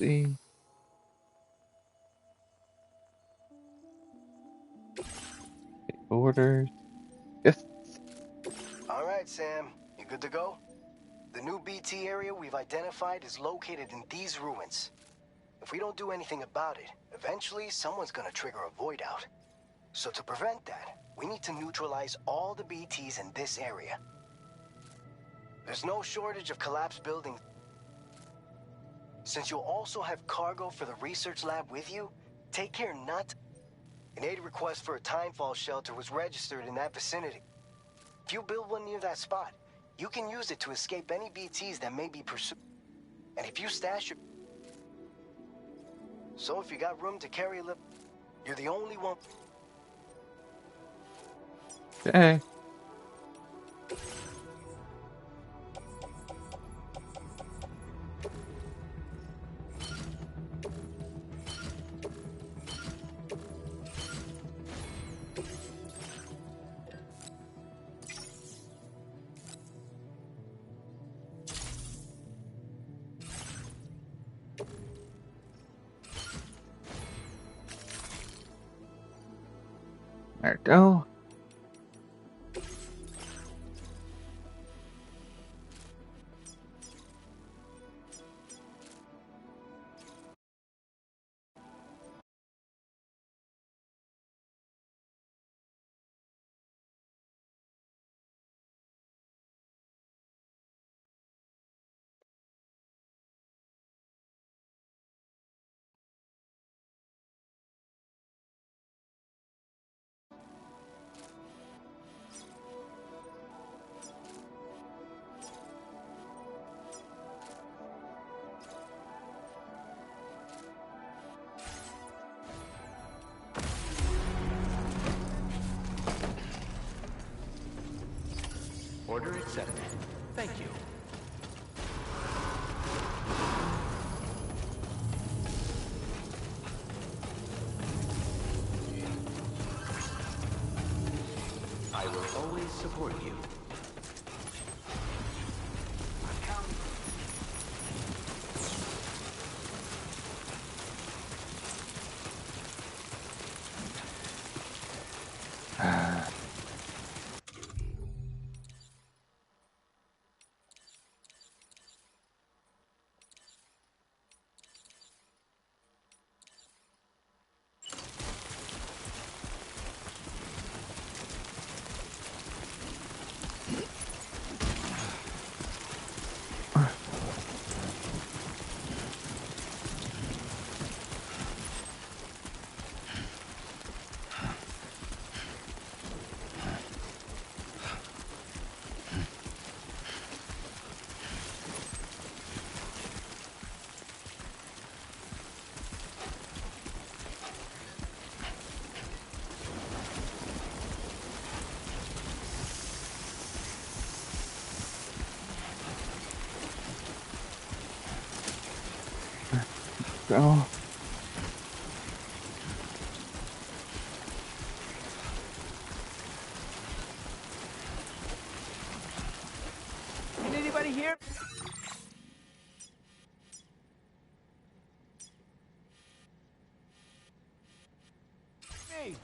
see. Orders. Yes. All right, Sam. You good to go? The new BT area we've identified is located in these ruins. If we don't do anything about it, eventually someone's gonna trigger a void out. So to prevent that, we need to neutralize all the BTs in this area. There's no shortage of collapsed buildings. Since you'll also have cargo for the research lab with you, take care not... An aid request for a timefall shelter was registered in that vicinity. If you build one near that spot, you can use it to escape any BTs that may be pursued. And if you stash your... So if you got room to carry a little, you're the only one... Okay. There we go. Order accepted. Thank you. I will always support you. Go. Can anybody hear? Hey.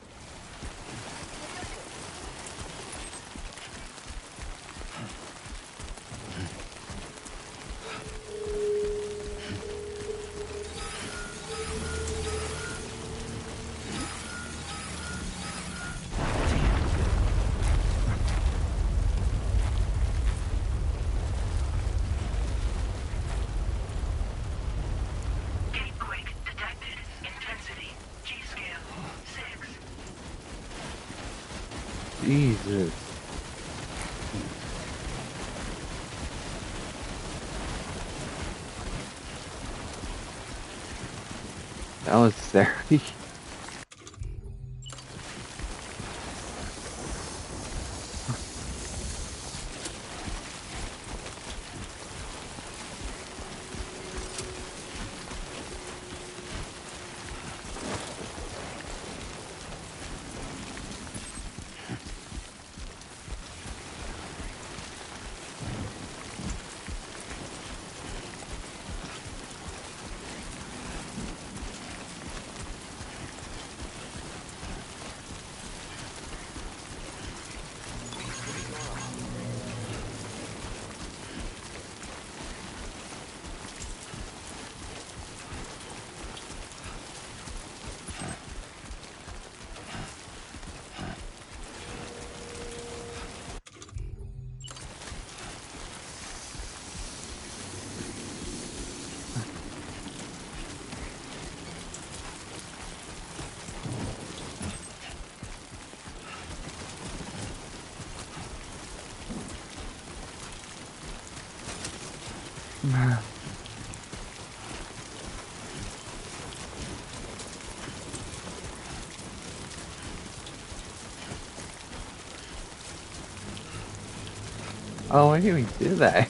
Earthquake detected. Intensity. G-scale. 6. Jesus. That was scary. Oh, I didn't even do that.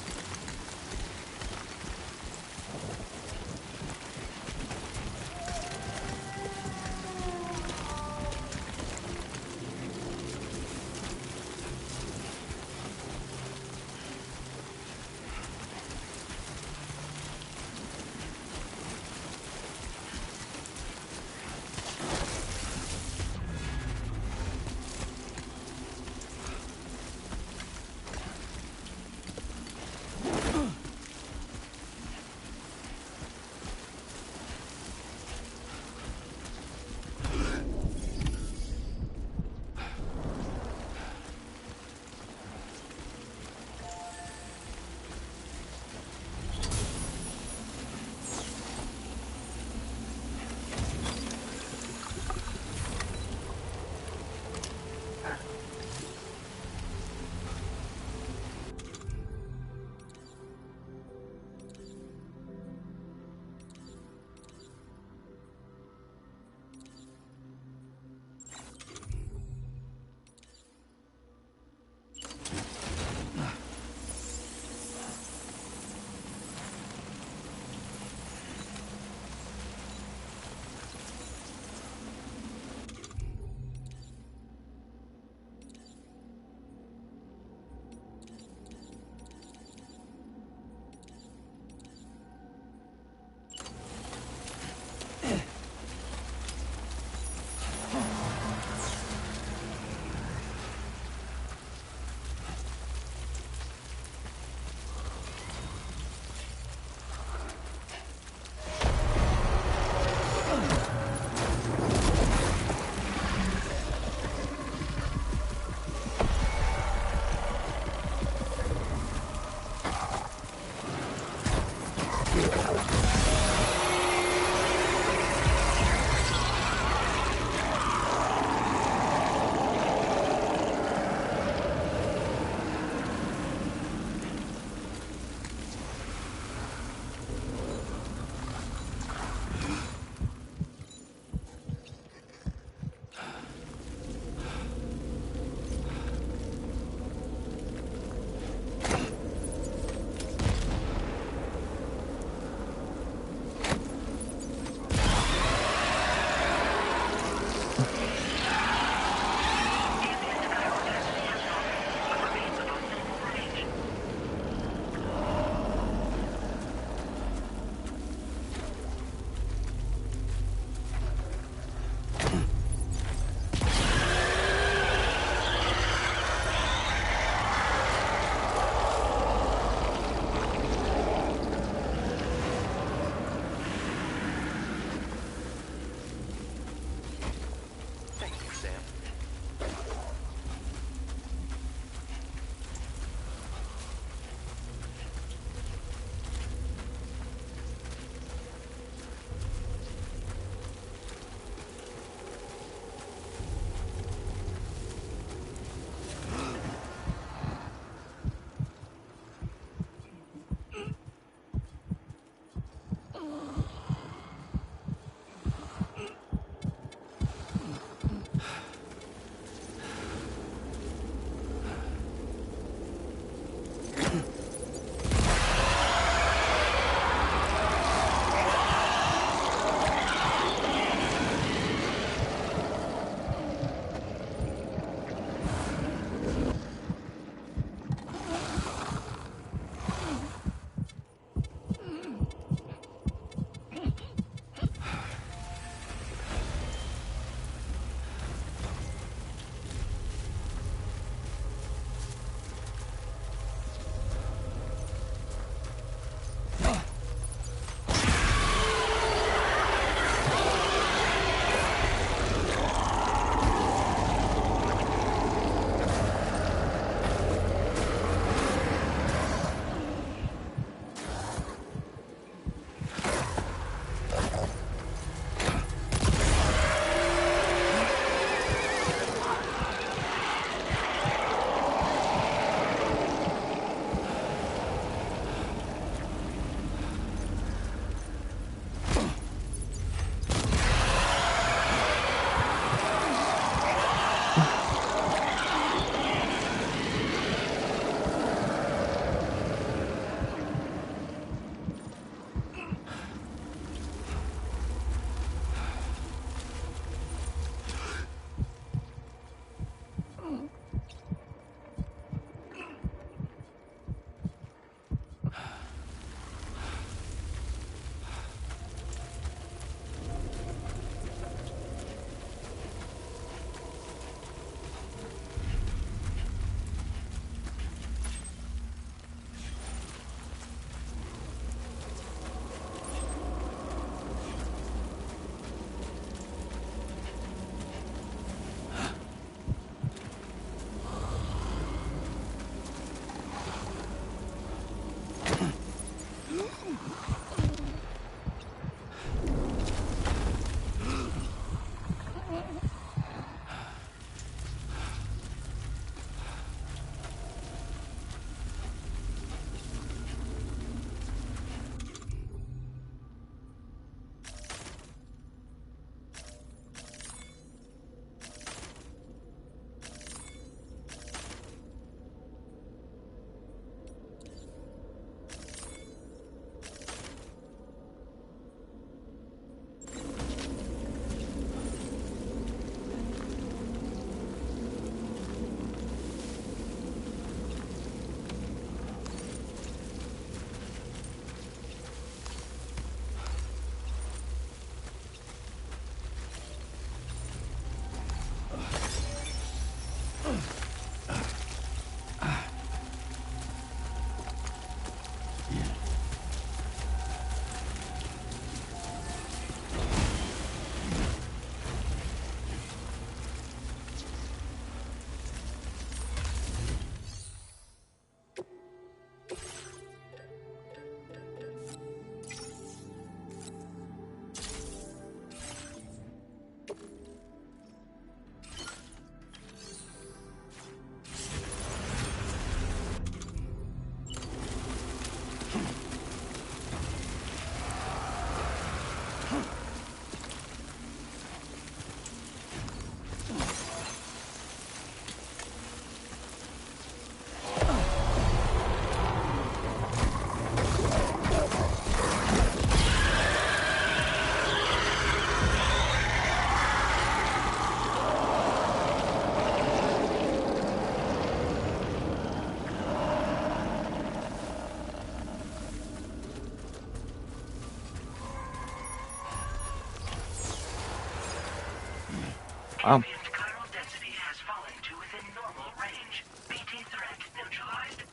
Ambient chiral density has fallen to within normal range. BT threat neutralized.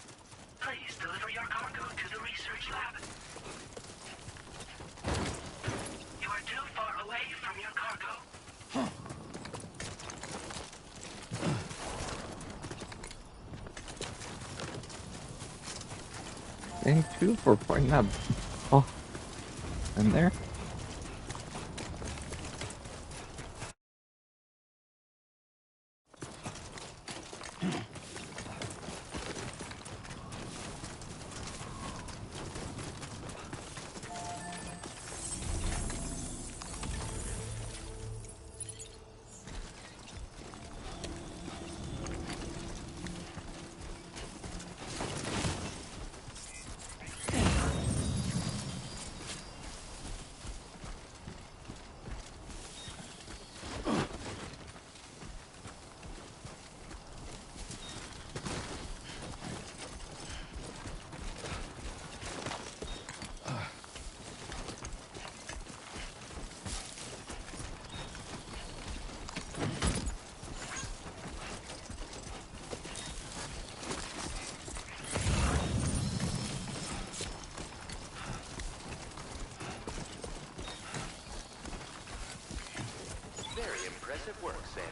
Please deliver your cargo to the research lab. You are too far away from your cargo. Thank you for pointing that. Oh, in there. Very impressive work, Sam.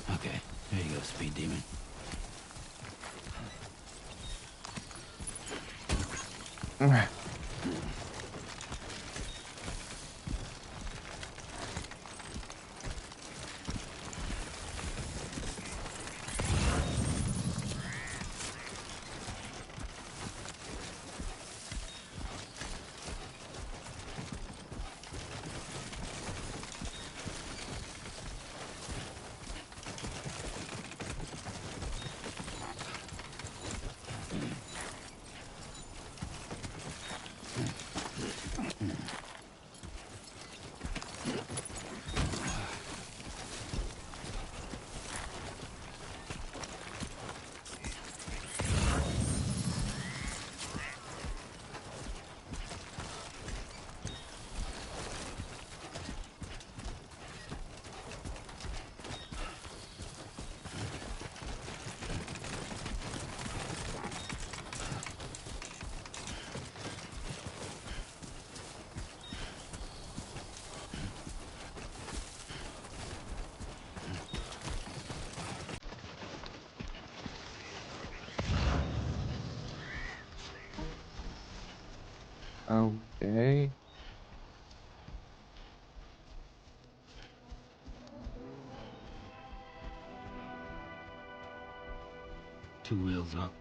Okay, there you go, Speed Demon. Okay. Two wheels up.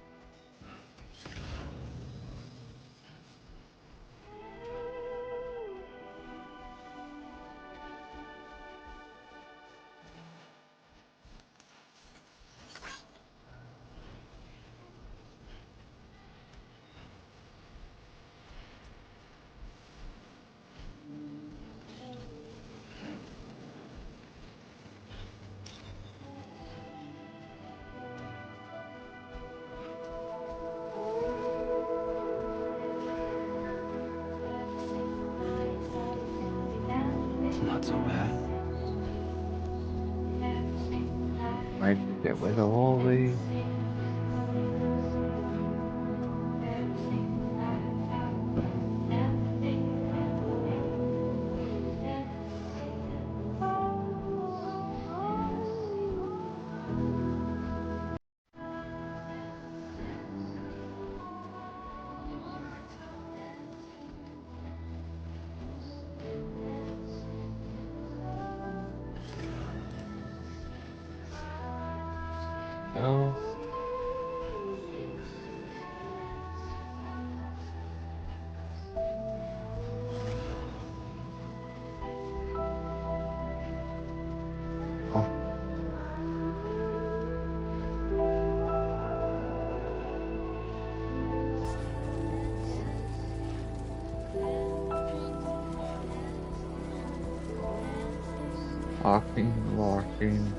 Not so bad. Might get with all the. No. Oh, walking.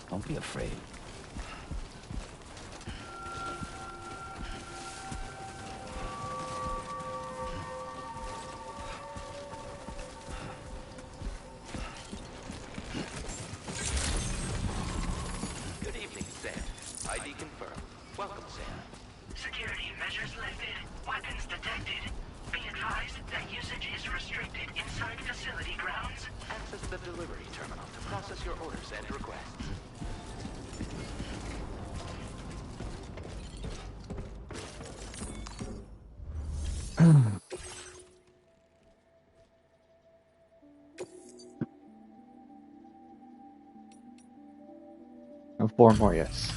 Don't be afraid. Good evening, Sam. ID confirmed. Welcome, Sam. Security measures lifted. Weapons detected. Be advised that usage is restricted inside facility grounds. Access the delivery terminal to process your orders and requests. No, 4 more, yes.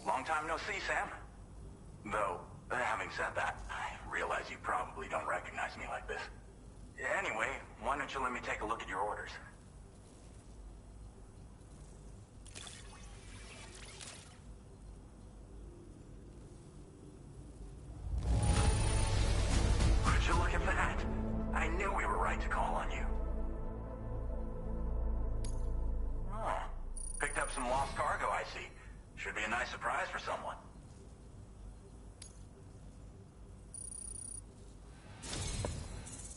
Long time no see, Sam. Though, having said that, I realize you probably don't recognize me like this. Anyway, why don't you let me take a look at your orders? Would you look at that? I knew we were right to call on you. Oh, picked up some lost cargo, I see. Should be a nice surprise for someone.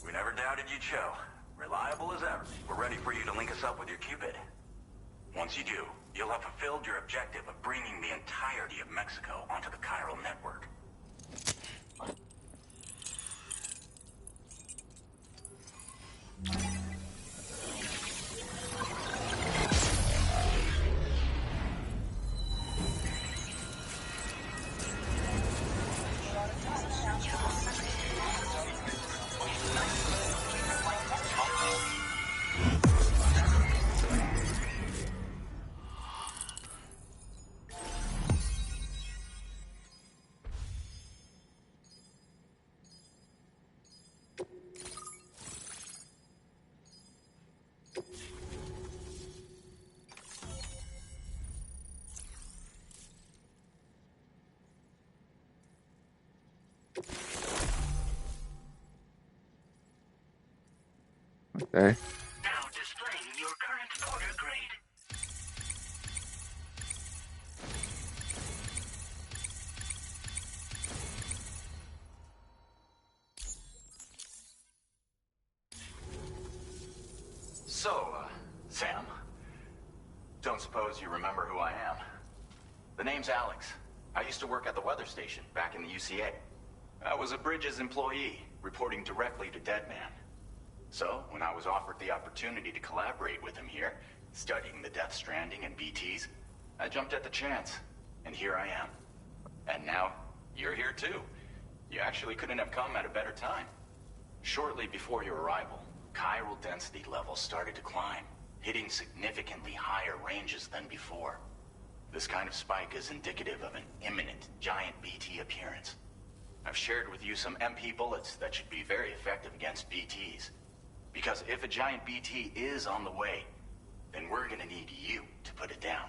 We never doubted you'd show. Reliable as ever. We're ready for you to link us up with your Cupid. Once you do, you'll have fulfilled your objective of bringing the entirety of Mexico onto the chiral network. Okay. Now displaying your current order grade. So, Sam, don't suppose you remember who I am? The name's Alex. I used to work at the weather station back in the UCA. I was a Bridges employee, reporting directly to Deadman. So, when I was offered the opportunity to collaborate with him here, studying the Death Stranding and BTs, I jumped at the chance, and here I am. And now, you're here too. You actually couldn't have come at a better time. Shortly before your arrival, chiral density levels started to climb. hitting significantly higher ranges than before. This kind of spike is indicative of an imminent giant BT appearance. I've shared with you some MP bullets that should be very effective against BTs. Because if a giant BT is on the way, then we're gonna need you to put it down.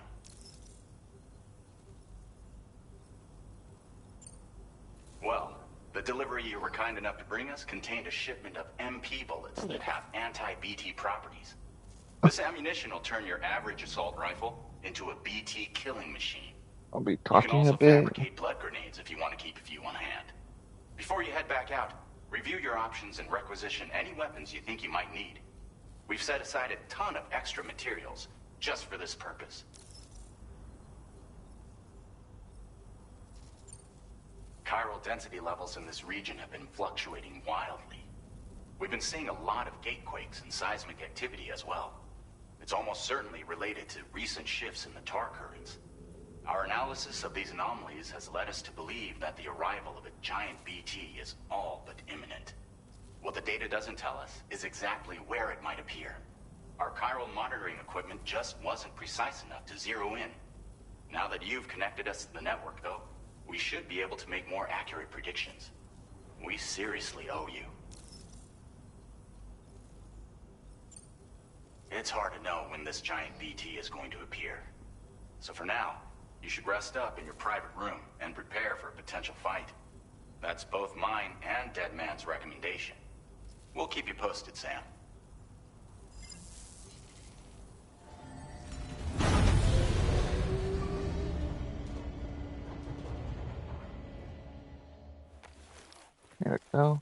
Well, the delivery you were kind enough to bring us contained a shipment of MP bullets that have anti-BT properties. This ammunition will turn your average assault rifle into a BT killing machine. I'll be You can talking also a bit. fabricate blood grenades if you want to keep a few on hand. Before you head back out, review your options and requisition any weapons you think you might need. We've set aside a ton of extra materials just for this purpose. Chiral density levels in this region have been fluctuating wildly. We've been seeing a lot of gatequakes and seismic activity as well. It's almost certainly related to recent shifts in the tar currents. Our analysis of these anomalies has led us to believe that the arrival of a giant BT is all but imminent. What the data doesn't tell us is exactly where it might appear. Our chiral monitoring equipment just wasn't precise enough to zero in. Now that you've connected us to the network, though, we should be able to make more accurate predictions. We seriously owe you. It's hard to know when this giant BT is going to appear. So for now, you should rest up in your private room and prepare for a potential fight. That's both mine and Deadman's recommendation. We'll keep you posted, Sam. There we go.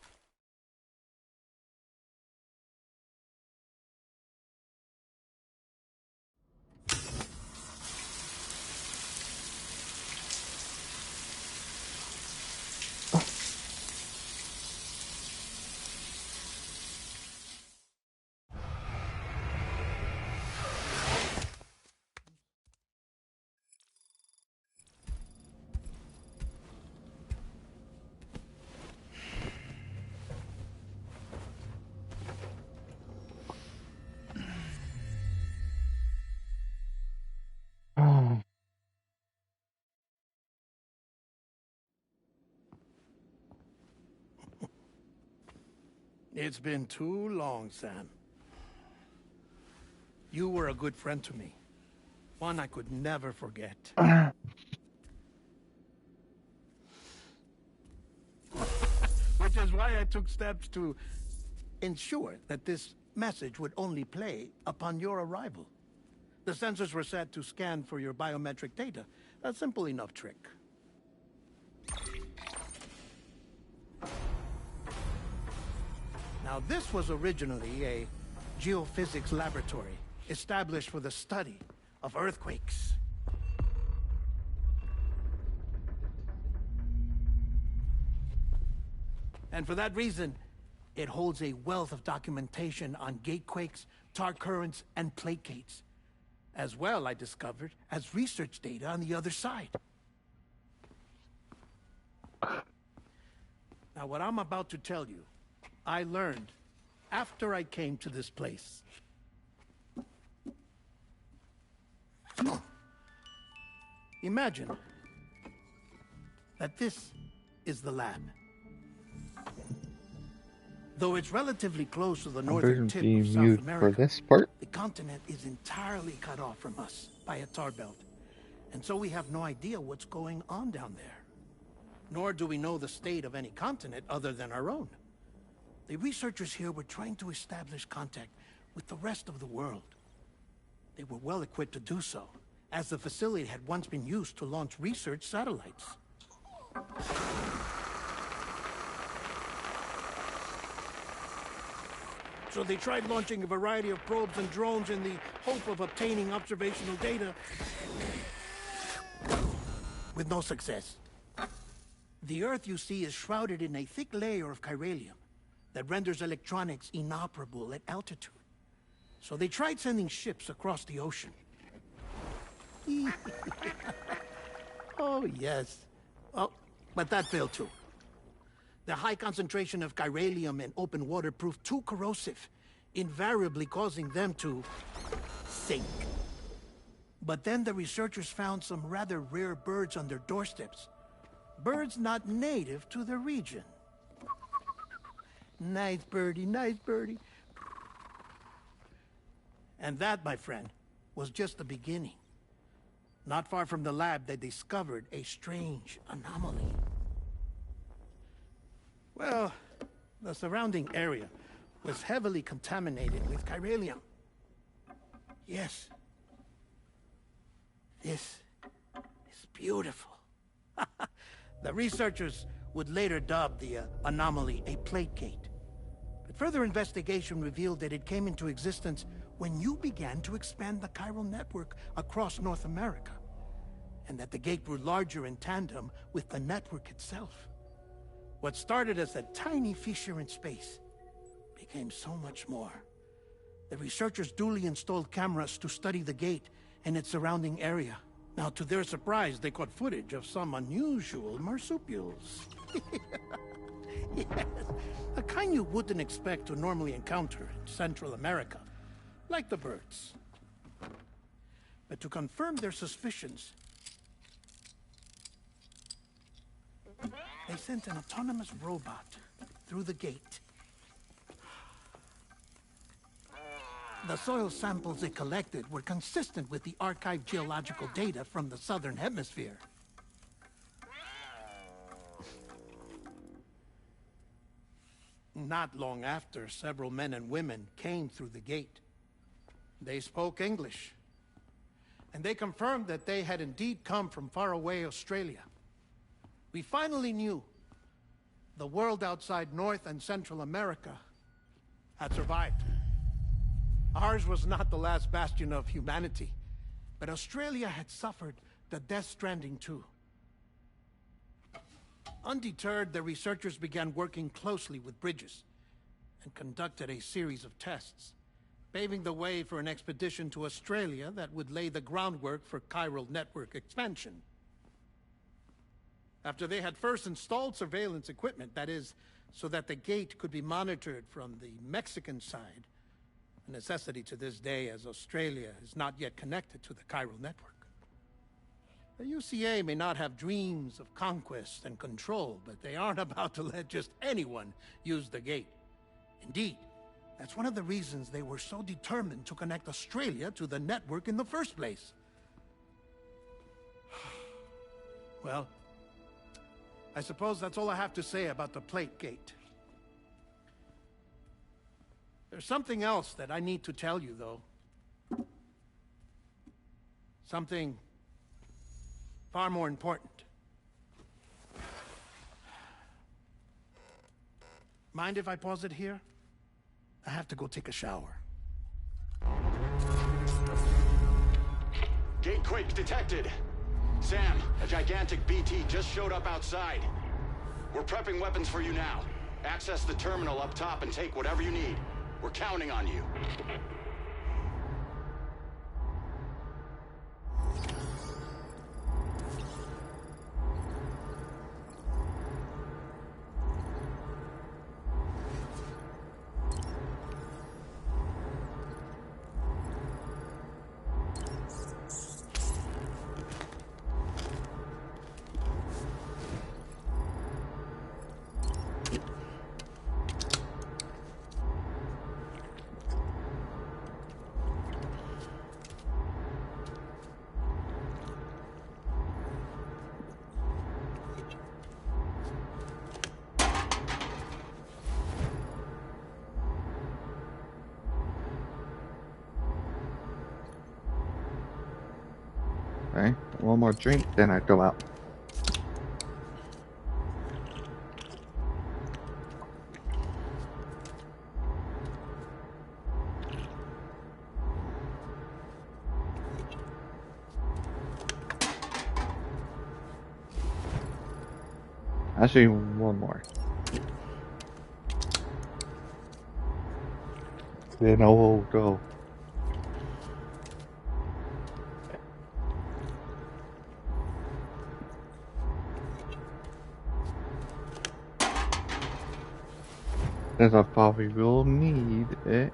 It's been too long, Sam. You were a good friend to me. One I could never forget. Which is why I took steps to ensure that this message would only play upon your arrival. The sensors were set to scan for your biometric data. A simple enough trick. Now, this was originally a geophysics laboratory established for the study of earthquakes. And for that reason, it holds a wealth of documentation on gatequakes, tar currents, and placates. As well, I discovered, as research data on the other side. Now, what I'm about to tell you, I learned after I came to this place. Imagine that this is the lab. Though it's relatively close to the northern tip of South for America, this part. the continent is entirely cut off from us by a tar belt. And so we have no idea what's going on down there. Nor do we know the state of any continent other than our own. The researchers here were trying to establish contact with the rest of the world. They were well equipped to do so, as the facility had once been used to launch research satellites. So they tried launching a variety of probes and drones in the hope of obtaining observational data, with no success. The Earth, you see, is shrouded in a thick layer of chiralium that renders electronics inoperable at altitude. So they tried sending ships across the ocean. Oh, yes. Oh, but that failed too. The high concentration of chiralium in open water proved too corrosive, invariably causing them to sink. But then the researchers found some rather rare birds on their doorsteps. Birds not native to the region. Nice birdie, nice birdie. And that, my friend, was just the beginning. Not far from the lab, they discovered a strange anomaly. Well, the surrounding area was heavily contaminated with chiralium. Yes. This is beautiful. The researchers would later dub the anomaly a plate gate. But further investigation revealed that it came into existence when you began to expand the chiral network across North America, and that the gate grew larger in tandem with the network itself. What started as a tiny fissure in space became so much more. The researchers duly installed cameras to study the gate and its surrounding area. Now, to their surprise, they caught footage of some unusual marsupials. Yes, a kind you wouldn't expect to normally encounter in Central America, like the birds. But to confirm their suspicions, they sent an autonomous robot through the gate. The soil samples it collected were consistent with the archived geological data from the southern hemisphere. Not long after, several men and women came through the gate. They spoke English, and they confirmed that they had indeed come from faraway Australia. We finally knew the world outside North and Central America had survived. Ours was not the last bastion of humanity, but Australia had suffered the death stranding too. Undeterred, the researchers began working closely with Bridges and conducted a series of tests, paving the way for an expedition to Australia that would lay the groundwork for chiral network expansion. After they had first installed surveillance equipment, that is, so that the gate could be monitored from the Mexican side, a necessity to this day as Australia is not yet connected to the chiral network. The UCA may not have dreams of conquest and control, but they aren't about to let just anyone use the gate. Indeed, that's one of the reasons they were so determined to connect Australia to the network in the first place. Well, I suppose that's all I have to say about the plate gate. There's something else that I need to tell you, though. Something far more important. Mind if I pause it here? I have to go take a shower. Gate quake detected. Sam, a gigantic BT just showed up outside. We're prepping weapons for you now. Access the terminal up top and take whatever you need. We're counting on you. Okay, one more drink, then I go out. Actually, one more. Then I will go. As I probably will need it.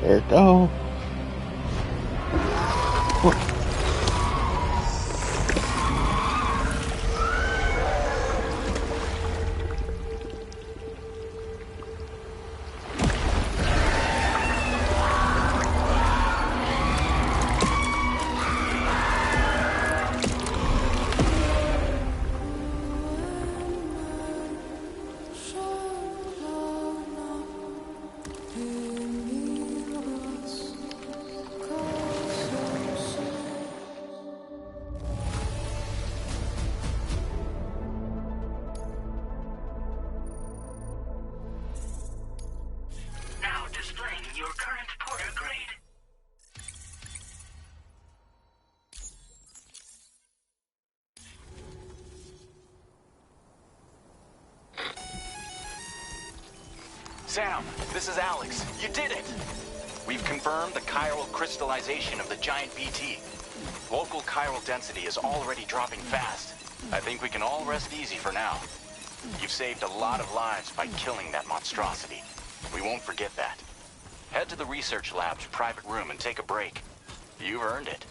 There we go. Now displaying your current porter grade. Sam, this is Alex. You did it! We've confirmed the chiral crystallization of the giant BT. Local chiral density is already dropping fast. I think we can all rest easy for now. You've saved a lot of lives by killing that monstrosity. We won't forget that. Head to the research lab's private room and take a break. You've earned it.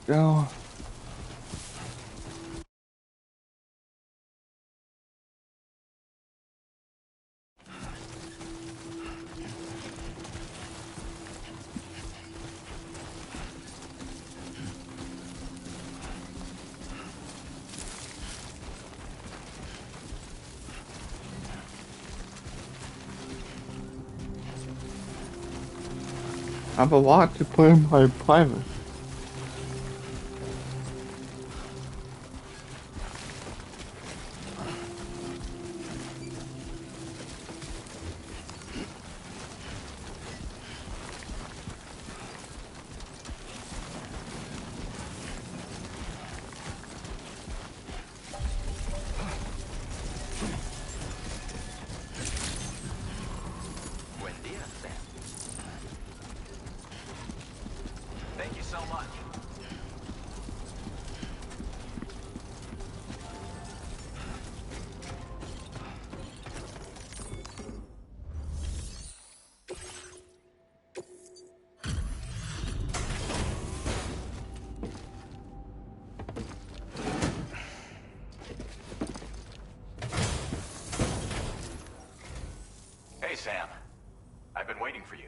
Go. I have a lot to put in my private. Buen día, Sam. Thank you so much. Hey, Sam. I've been waiting for you.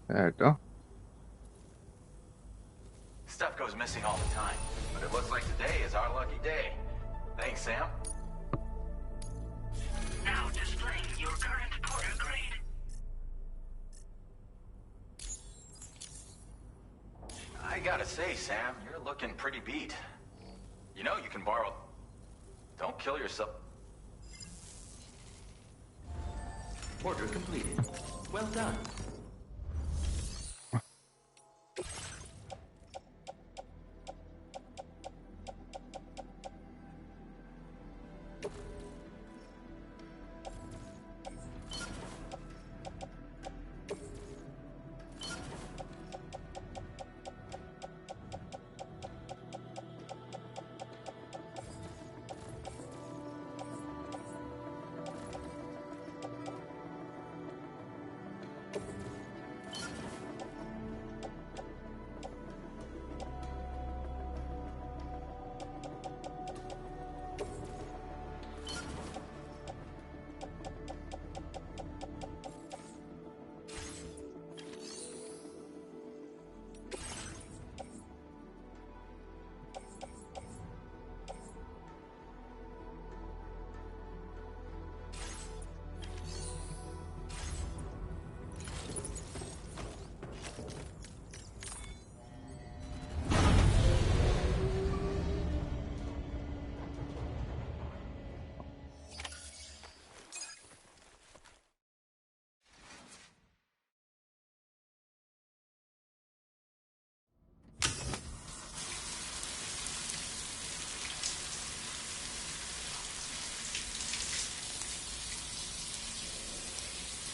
Certo. Stuff goes missing all the time, but it looks like today is our lucky day. Thanks, Sam. Now displaying your current porter grade. I gotta say, Sam, you're looking pretty beat. You know you can borrow... Don't kill yourself. Order completed. Well done.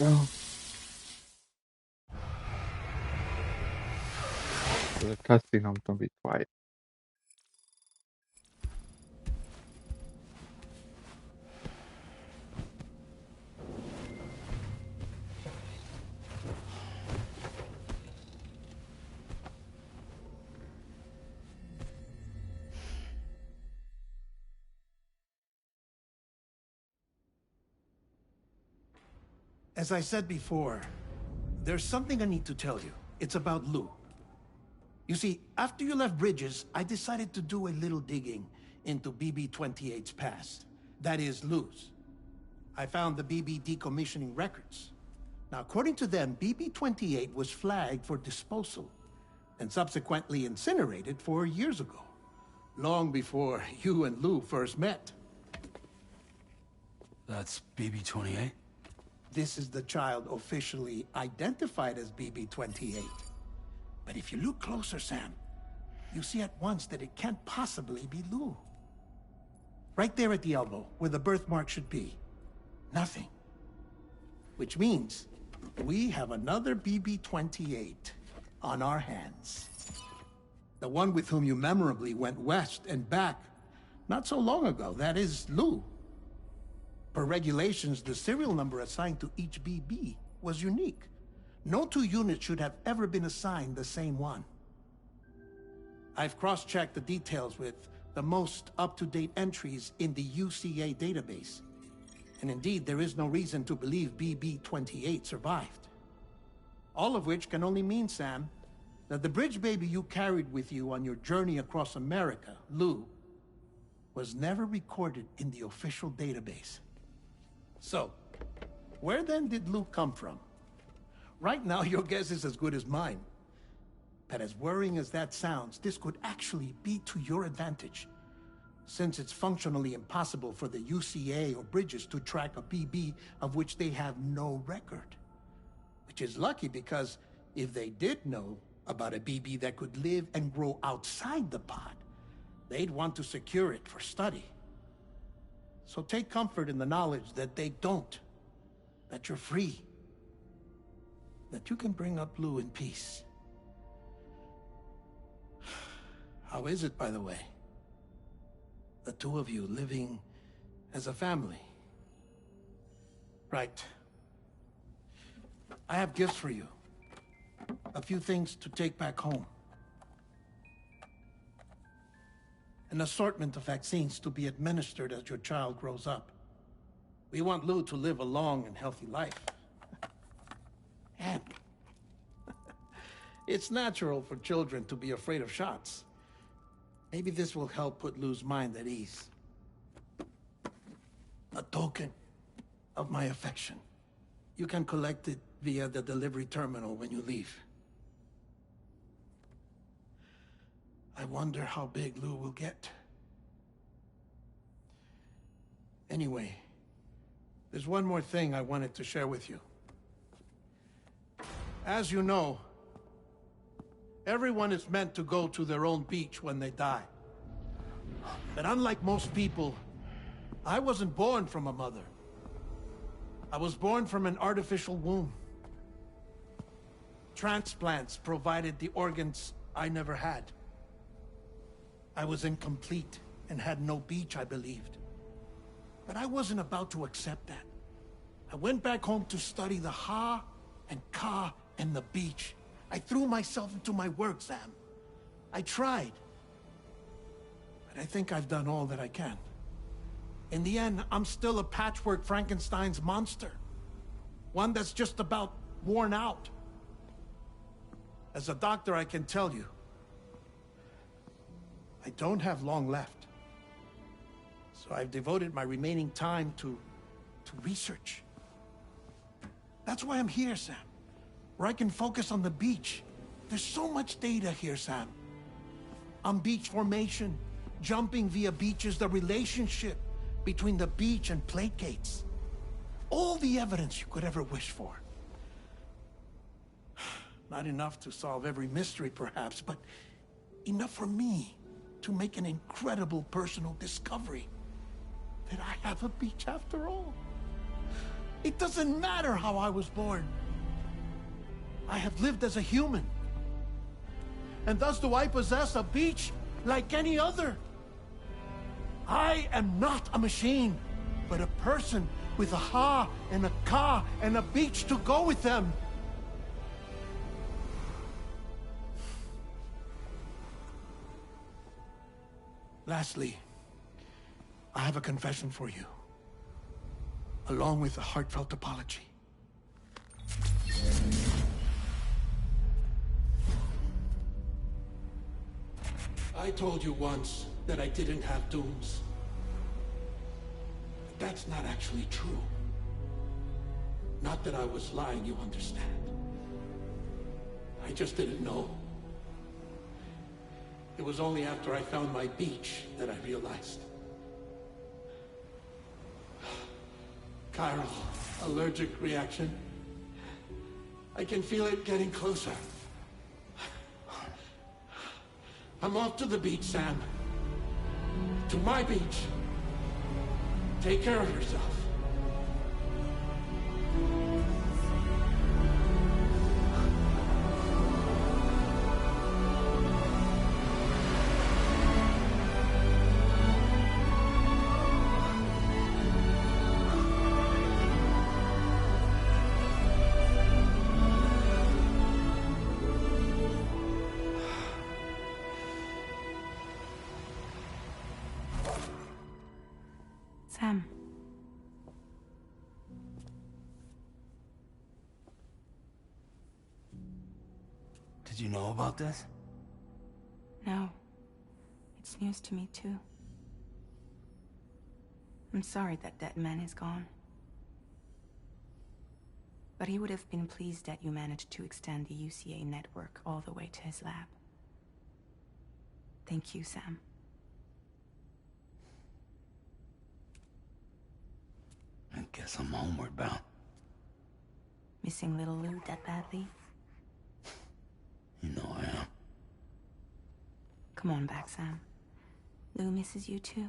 Oh. The cutscene I'm gonna be quiet. As I said before, there's something I need to tell you. It's about Lou. You see, after you left Bridges, I decided to do a little digging into BB-28's past. That is, Lou's. I found the BB decommissioning records. Now, according to them, BB-28 was flagged for disposal and subsequently incinerated 4 years ago, long before you and Lou first met. That's BB-28? This is the child officially identified as BB-28. But if you look closer, Sam, you see at once that it can't possibly be Lou. Right there at the elbow, where the birthmark should be. Nothing. Which means we have another BB-28 on our hands. The one with whom you memorably went west and back not so long ago. That is Lou. Per regulations, the serial number assigned to each BB was unique. No two units should have ever been assigned the same one. I've cross-checked the details with the most up-to-date entries in the UCA database. And indeed, there is no reason to believe BB-28 survived. All of which can only mean, Sam, that the bridge baby you carried with you on your journey across America, Lou, was never recorded in the official database. So, where then did Lou come from? Right now, your guess is as good as mine. But as worrying as that sounds, this could actually be to your advantage, since it's functionally impossible for the UCA or Bridges to track a BB of which they have no record. Which is lucky, because if they did know about a BB that could live and grow outside the pod, they'd want to secure it for study. So take comfort in the knowledge that they don't, that you're free, that you can bring up Lou in peace. How is it, by the way? The two of you living as a family. Right. I have gifts for you. A few things to take back home. An assortment of vaccines to be administered as your child grows up. We want Lou to live a long and healthy life. And It's natural for children to be afraid of shots. Maybe this will help put Lou's mind at ease. A token of my affection. You can collect it via the delivery terminal when you leave. I wonder how big Lou will get. Anyway, there's one more thing I wanted to share with you. As you know, everyone is meant to go to their own beach when they die. But unlike most people, I wasn't born from a mother. I was born from an artificial womb. Transplants provided the organs I never had. I was incomplete and had no beach, I believed. But I wasn't about to accept that. I went back home to study the Ha and Ka and the beach. I threw myself into my work, Sam. I tried. But I think I've done all that I can. In the end, I'm still a patchwork Frankenstein's monster. One that's just about worn out. As a doctor, I can tell you, I don't have long left. So I've devoted my remaining time to research. That's why I'm here, Sam. Where I can focus on the beach. There's so much data here, Sam. On beach formation, jumping via beaches, the relationship between the beach and plate gates. All the evidence you could ever wish for. Not enough to solve every mystery, perhaps, but enough for me to make an incredible personal discovery. That I have a beach after all. It doesn't matter how I was born. I have lived as a human. And thus do I possess a beach like any other. I am not a machine, but a person with a Ha and a Ka and a beach to go with them. Lastly, I have a confession for you, along with a heartfelt apology. I told you once that I didn't have dooms. But that's not actually true. Not that I was lying, you understand. I just didn't know. It was only after I found my beach that I realized. Chiral allergic reaction. I can feel it getting closer. I'm off to the beach, Sam. To my beach. Take care of yourself. Sam. Did you know about this? No. It's news to me, too. I'm sorry that man is gone. But he would have been pleased that you managed to extend the UCA network all the way to his lab. Thank you, Sam. I guess I'm homeward bound. Missing little Lou that badly? You know I am. Come on back, Sam. Lou misses you too.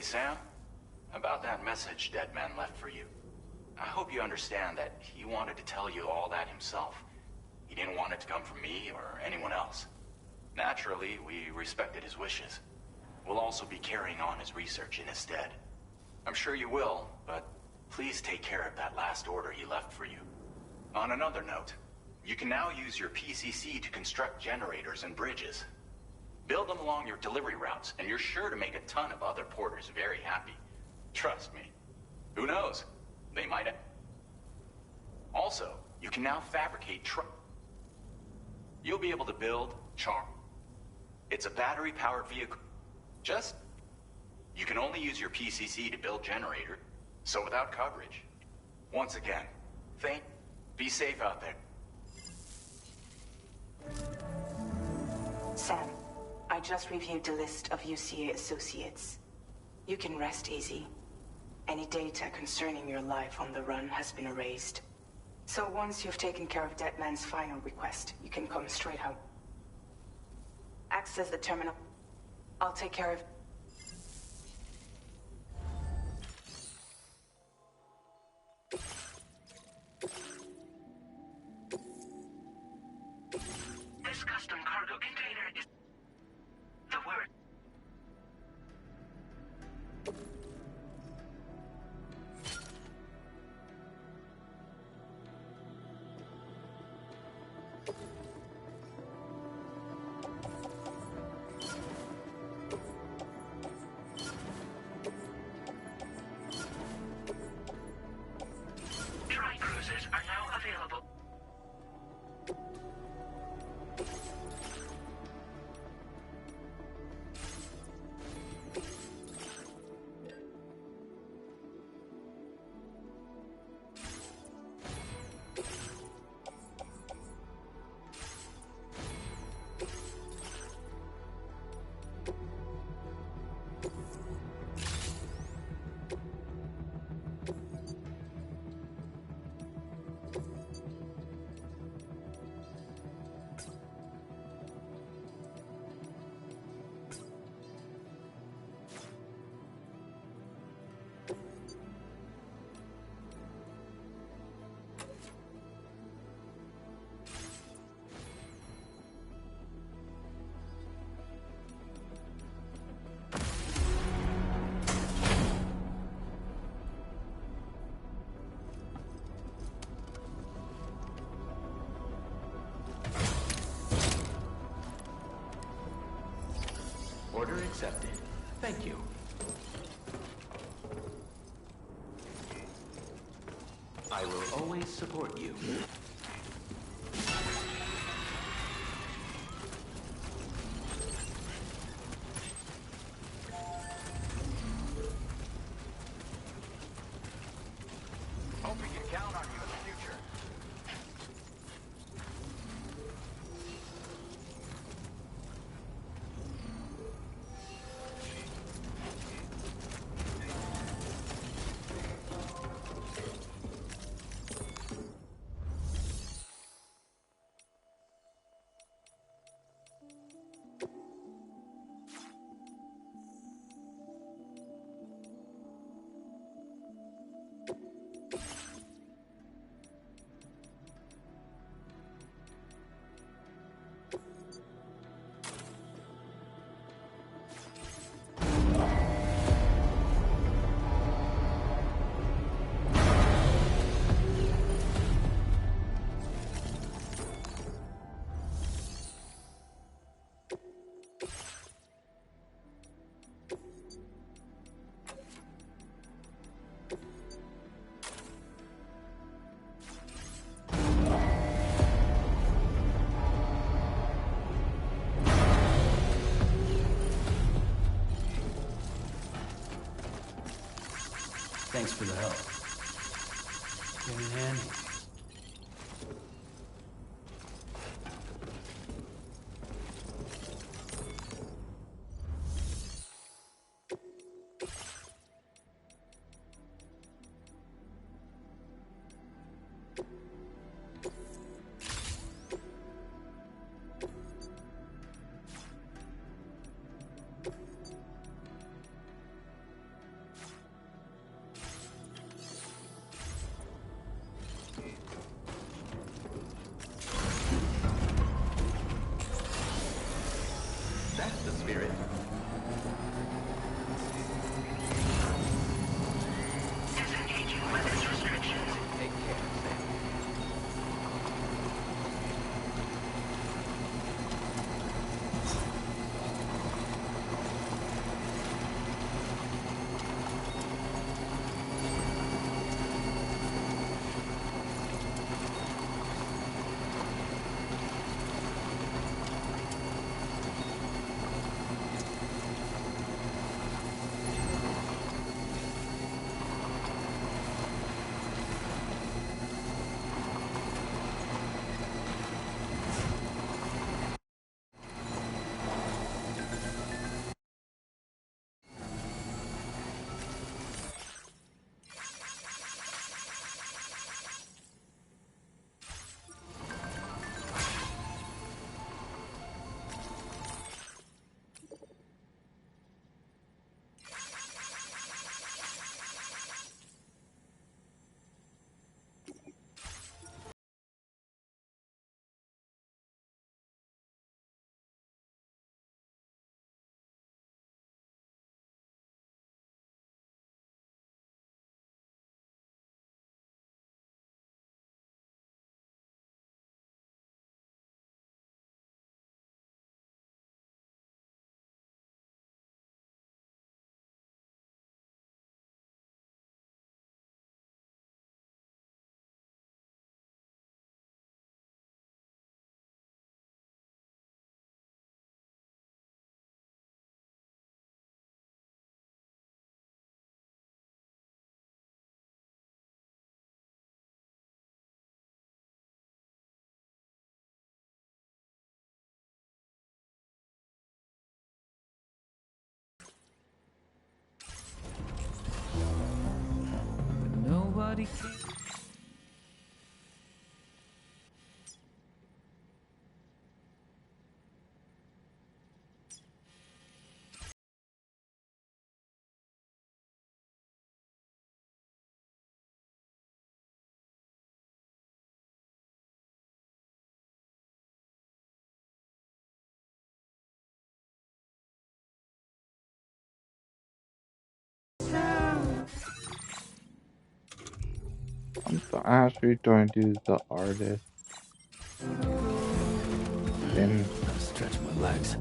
Hey, Sam. About that message Deadman left for you. I hope you understand that he wanted to tell you all that himself. He didn't want it to come from me or anyone else. Naturally, we respected his wishes. We'll also be carrying on his research in his stead. I'm sure you will, but please take care of that last order he left for you. On another note, you can now use your PCC to construct generators and bridges. Build them along your delivery routes, and you're sure to make a ton of other porters very happy. Trust me. Who knows? They might have... Also, you can now fabricate You'll be able to build Charm. It's a battery-powered vehicle. You can only use your PCC to build generator, so without coverage. Once again, be safe out there. Sam, I just reviewed the list of UCA associates. You can rest easy. Any data concerning your life on the run has been erased. So once you've taken care of Deadman's final request, you can come straight home. Access the terminal. I'll take care of... This custom cargo container is the word. Dry cruisers are now available. Order accepted. Thank you. I will always support you. Hope we can count on you in the future. Thanks for the help. Came in handy. Nobody cares. I'm so actually trying to use the artist. Then Gotta stretch my legs.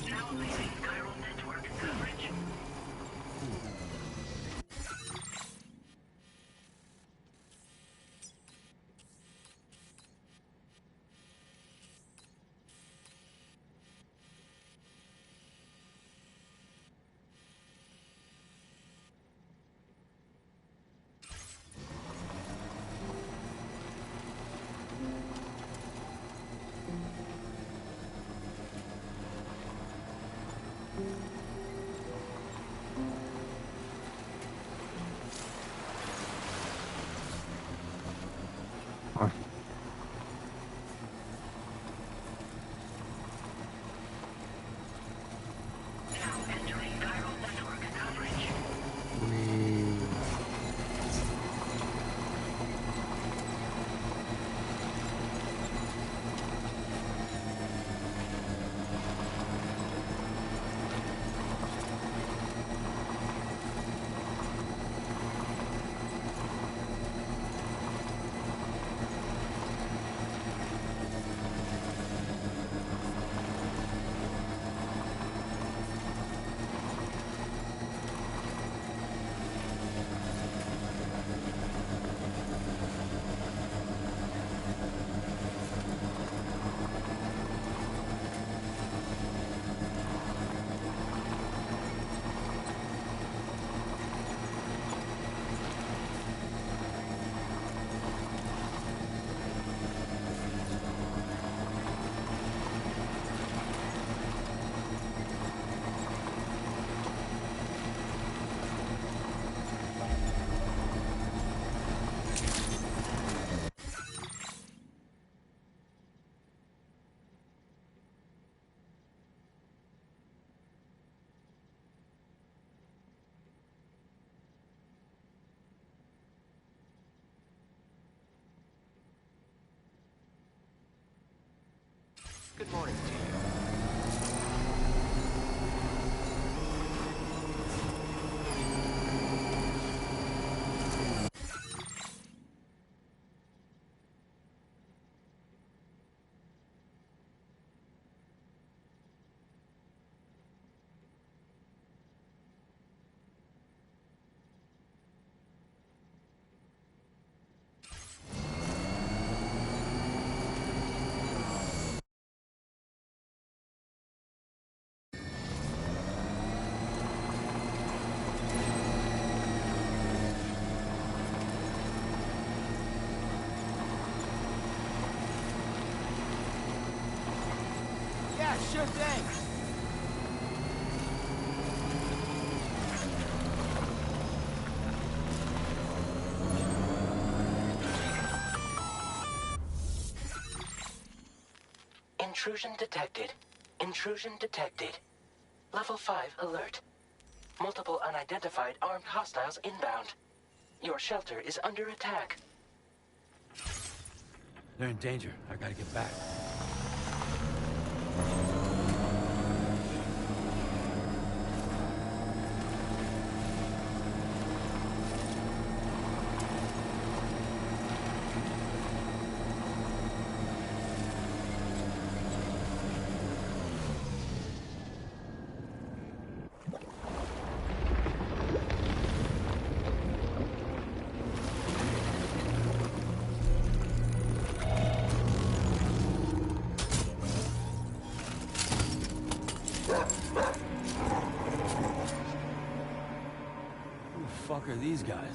Now leaving chiral network coverage. Good morning to you. Yeah, sure thing. Intrusion detected. Intrusion detected. Level 5 alert. Multiple unidentified armed hostiles inbound. Your shelter is under attack. They're in danger. I gotta get back. Who the fuck are these guys?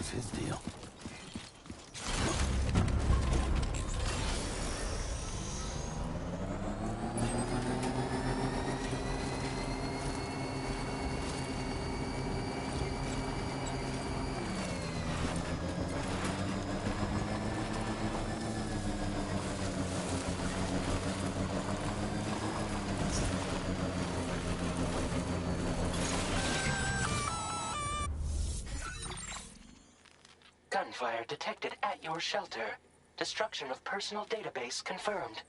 was his deal. Gunfire detected at your shelter. Destruction of personal database confirmed.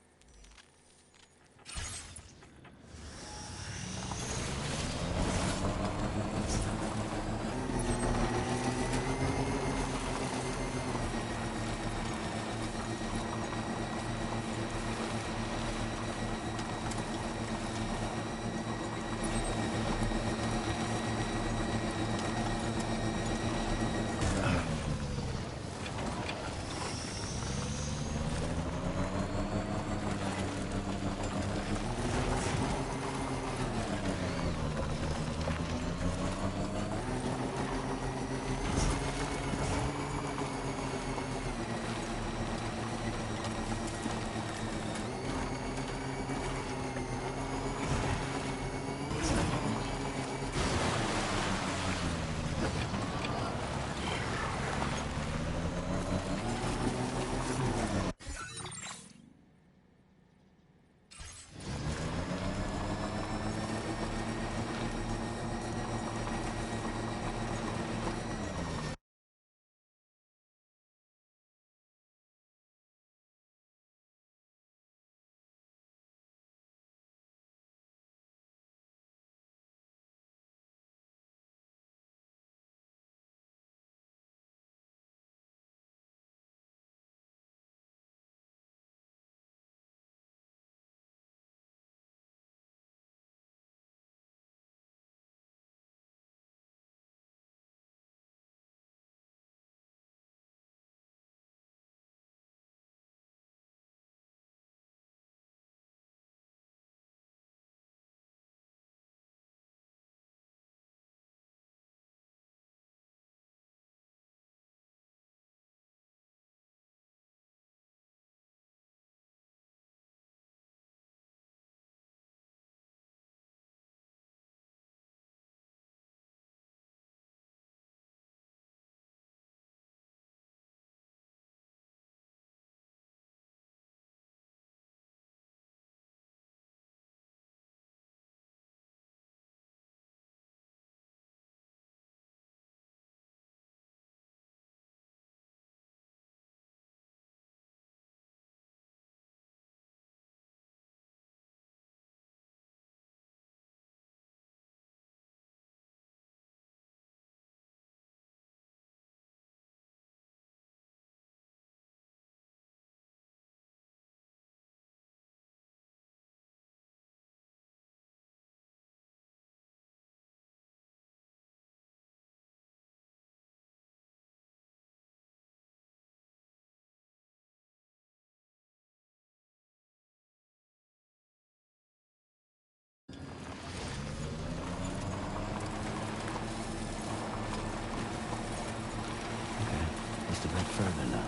Just a bit further now.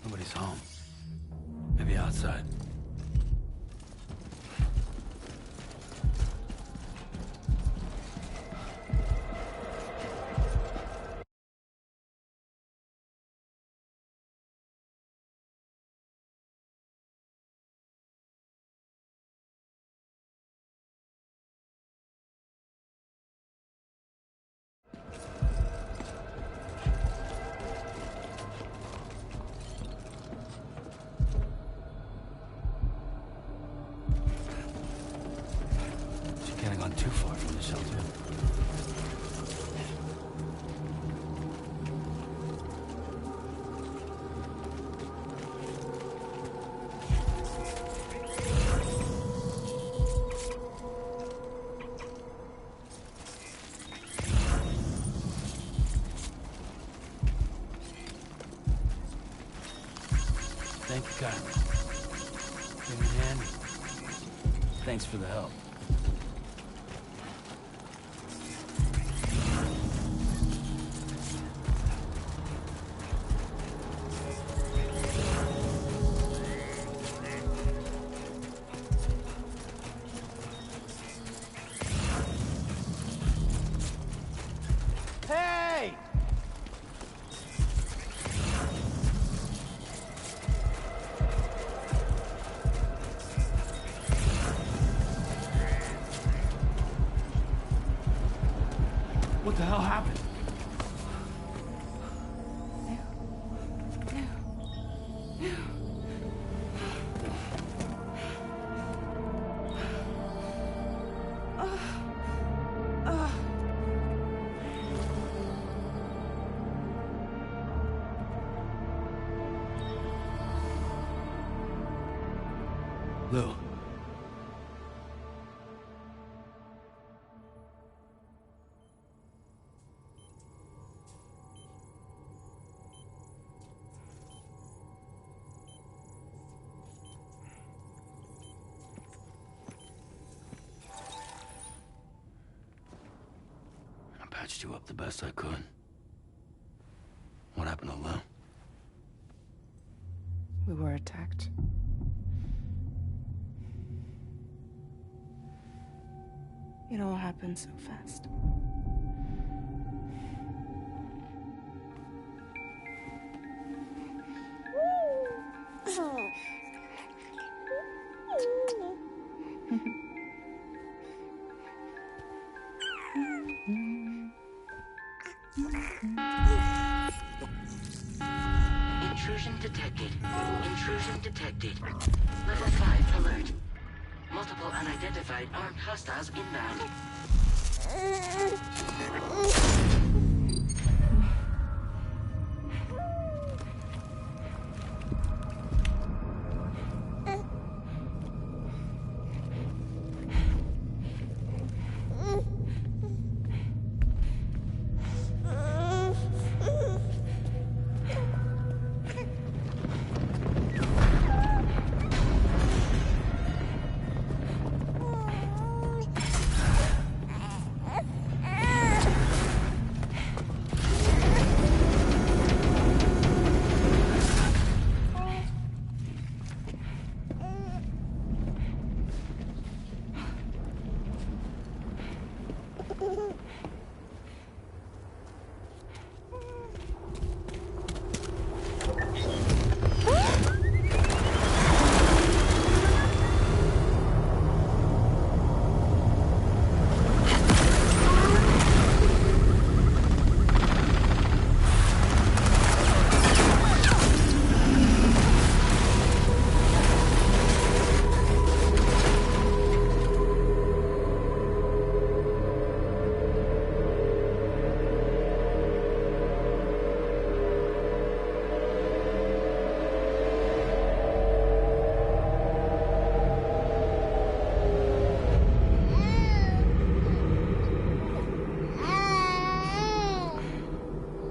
Nobody's home. Maybe outside. Thank you, Kyrie. Came in handy. Thanks for the help. Hey! What the hell happened? Lou. I patched you up the best I could. What happened to Lou? We were attacked. It all happened so fast. Intrusion detected. Intrusion detected. Level 5 alert. Multiple unidentified armed hostiles inbound.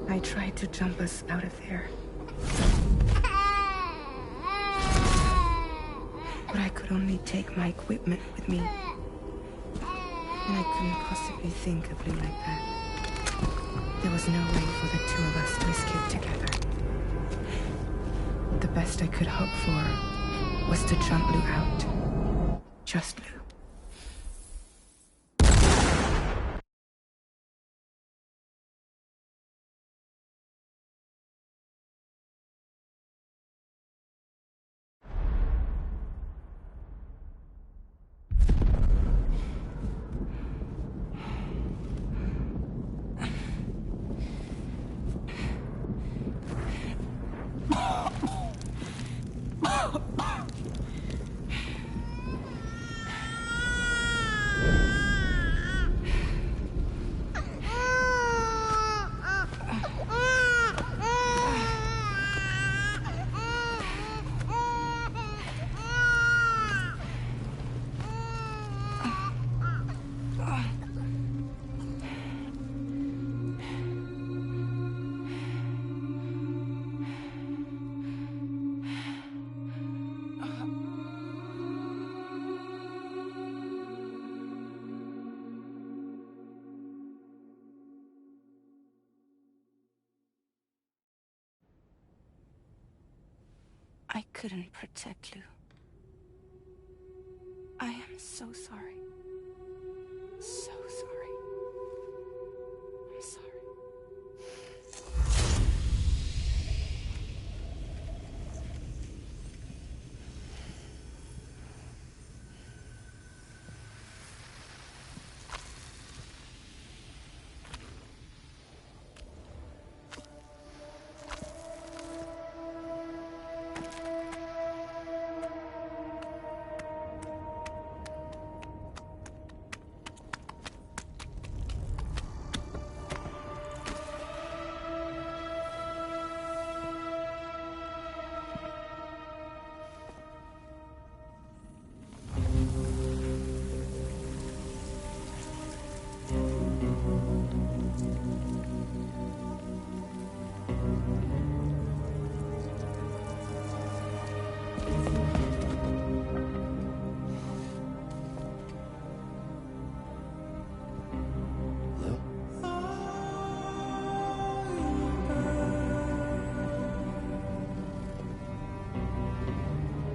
I tried to jump us out of there. But I could only take my equipment with me. And I couldn't possibly think of Lou like that. There was no way for the two of us to escape together. The best I could hope for was to jump Lou out. Just Lou. I couldn't protect Lou. I am so sorry. So sorry. I'm sorry.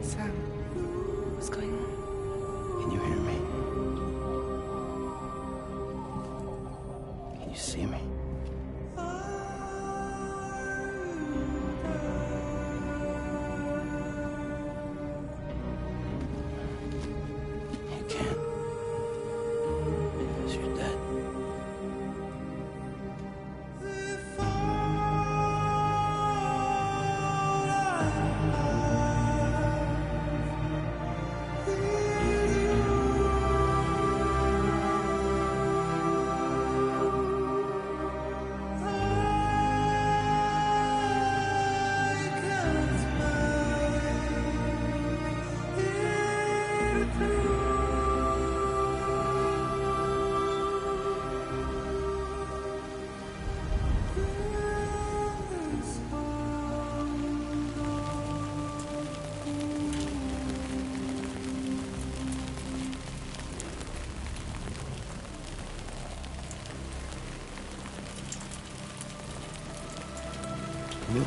Sam, what's going on? Can you hear me? Can you see me? You can't. Because you're dead. Lou?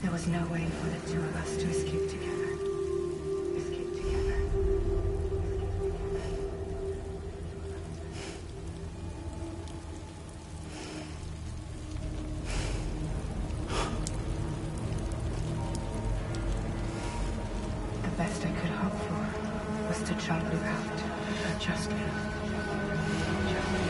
There was no way for the two of us to escape together. Escape together. The best I could hope for was to jump Lou out, but just Lou. Just Lou.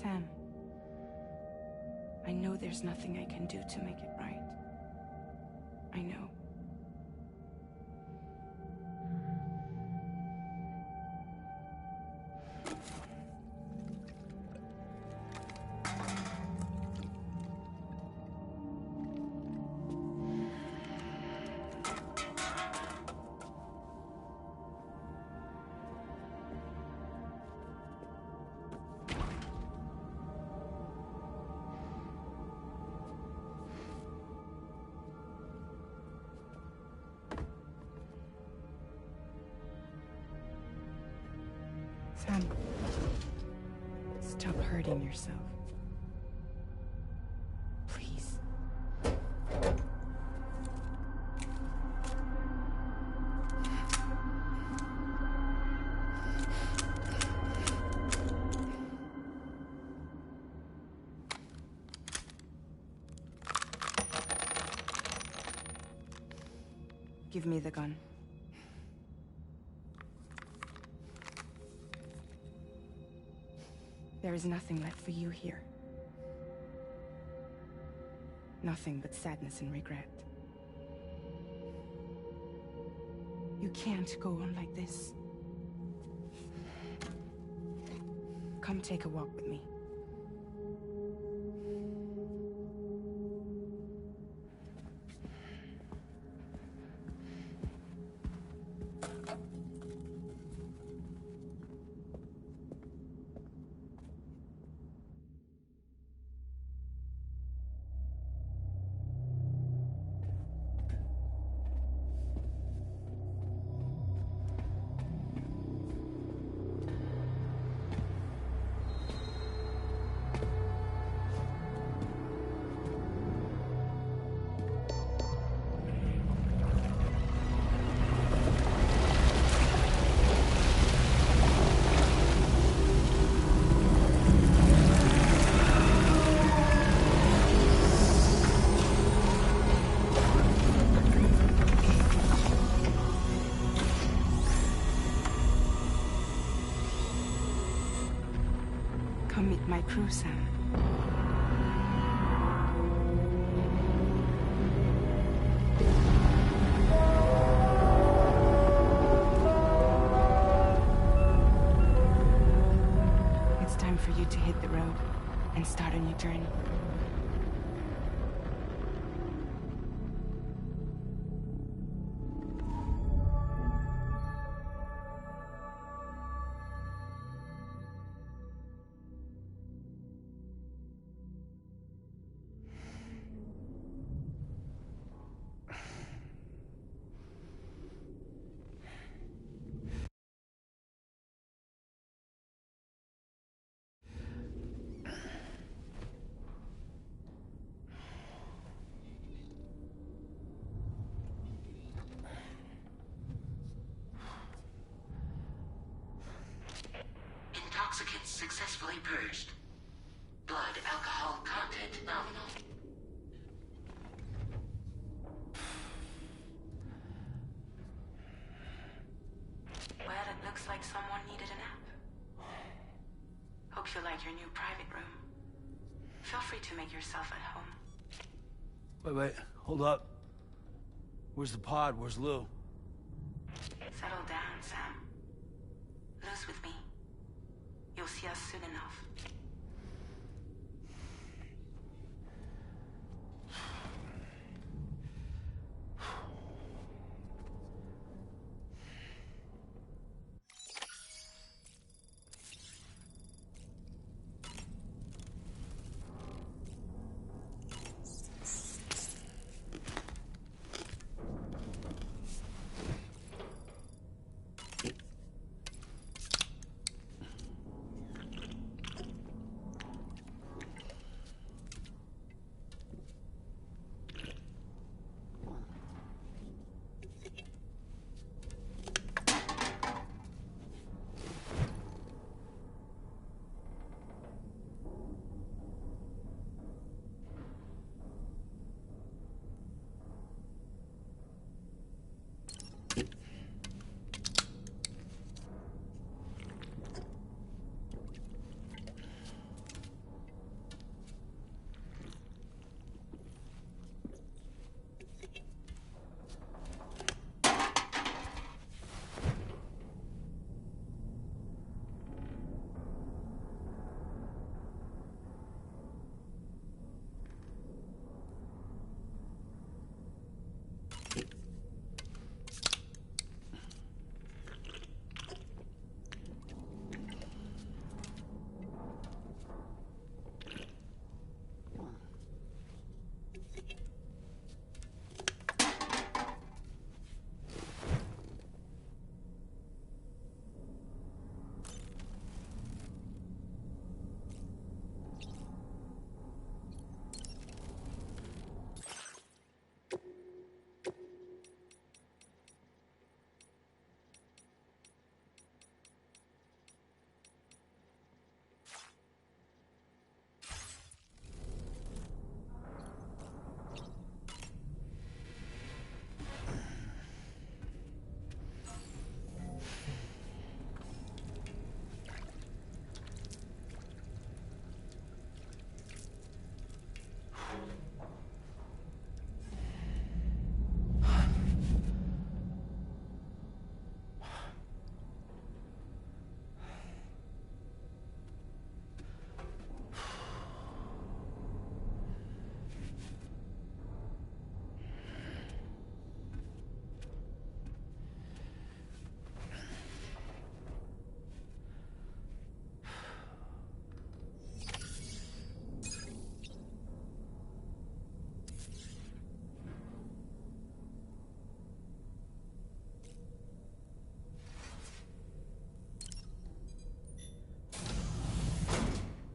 Sam, I know there's nothing I can do to make it right. I know. Sam, stop hurting yourself. Please. Give me the gun. There is nothing left for you here. Nothing but sadness and regret. You can't go on like this. Come take a walk with me. Come meet my crew, Sam. It's time for you to hit the road and start a new journey. Intoxicants successfully purged. Blood alcohol content nominal. Well, it looks like someone needed a nap. Hope you like your new private room. Feel free to make yourself at home. Wait, hold up. Where's the pod? Where's Lou? Settle down, Sam. Lou's with me. You'll see us soon enough.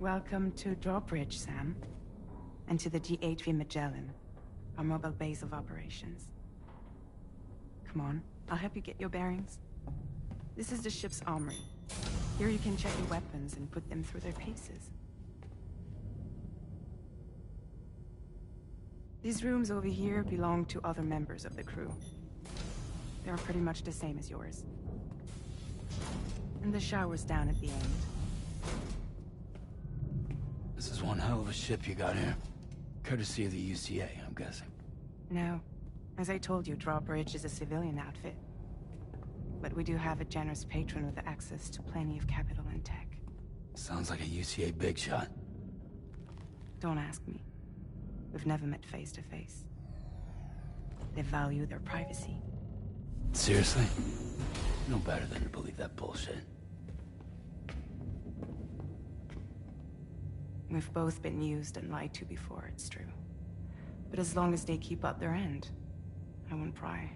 Welcome to Drawbridge, Sam. And to the DHV Magellan, our mobile base of operations. Come on, I'll help you get your bearings. This is the ship's armory. Here you can check your weapons and put them through their paces. These rooms over here belong to other members of the crew. They are pretty much the same as yours. And the shower's down at the end. This is one hell of a ship you got here. Courtesy of the UCA, I'm guessing. No. As I told you, Drawbridge is a civilian outfit. But we do have a generous patron with access to plenty of capital and tech. Sounds like a UCA big shot. Don't ask me. We've never met face to face. They value their privacy. Seriously? No better than to believe that bullshit. We've both been used and lied to before, it's true. But as long as they keep up their end, I won't pry.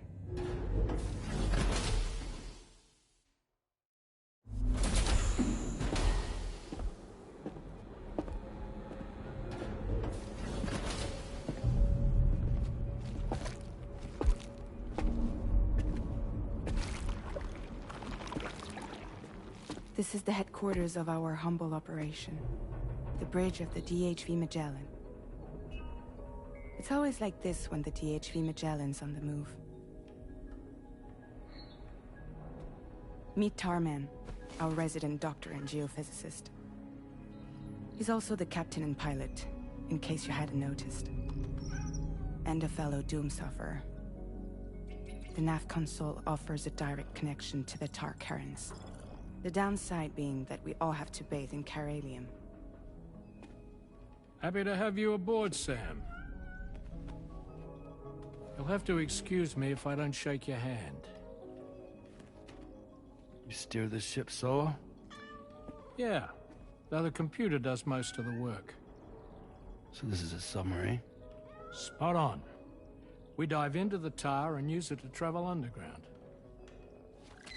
This is the headquarters of our humble operation. The bridge of the DHV Magellan. It's always like this when the DHV Magellan's on the move. Meet Tarman, our resident doctor and geophysicist. He's also the captain and pilot, in case you hadn't noticed. And a fellow doom sufferer. The nav console offers a direct connection to the Tar currents. The downside being that we all have to bathe in Caralium. Happy to have you aboard, Sam. You'll have to excuse me if I don't shake your hand. You steer this ship solo? Yeah, though the computer does most of the work. So this is a submarine? Spot on. We dive into the Tar and use it to travel underground.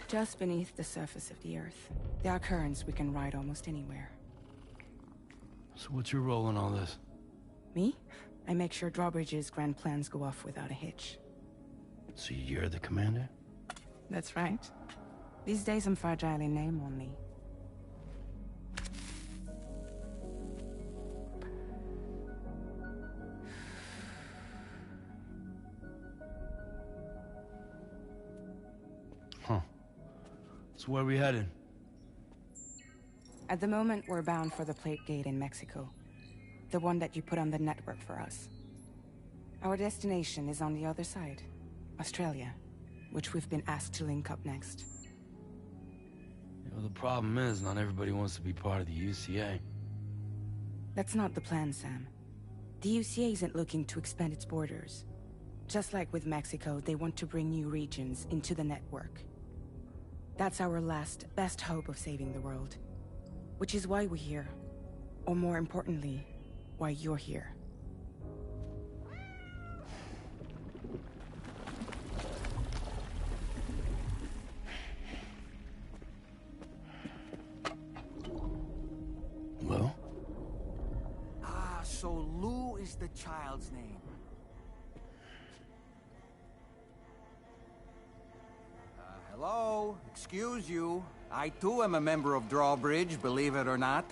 Just beneath the surface of the Earth, there are currents we can ride almost anywhere. So what's your role in all this? Me? I make sure Drawbridge's grand plans go off without a hitch. So you're the commander? That's right. These days I'm fragile in name only. Huh. So where are we headed? At the moment, we're bound for the Plate Gate in Mexico. The one that you put on the network for us. Our destination is on the other side, Australia, which we've been asked to link up next. You know, the problem is, not everybody wants to be part of the UCA. That's not the plan, Sam. The UCA isn't looking to expand its borders. Just like with Mexico, they want to bring new regions into the network. That's our last, best hope of saving the world. Which is why we're here. Or more importantly, why you're here. Well? Ah, so Lou is the child's name. Hello? Excuse you. I too am a member of Drawbridge, believe it or not.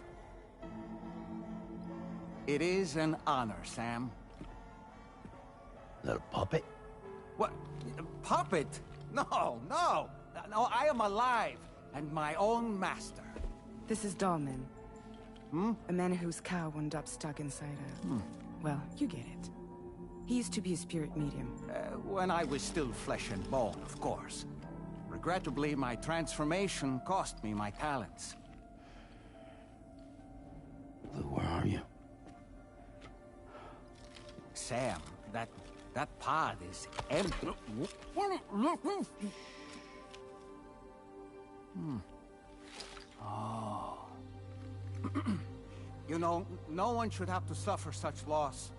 It is an honor, Sam. Is that a puppet? What? A puppet? No, no! No, I am alive, and my own master. This is Dahlman. A man whose cow wound up stuck inside a... Well, you get it. He used to be a spirit medium. When I was still flesh and bone, of course. Regrettably, my transformation cost me my talents. Lou, where are you? Sam, that pod is empty. Oh. You know, no one should have to suffer such loss.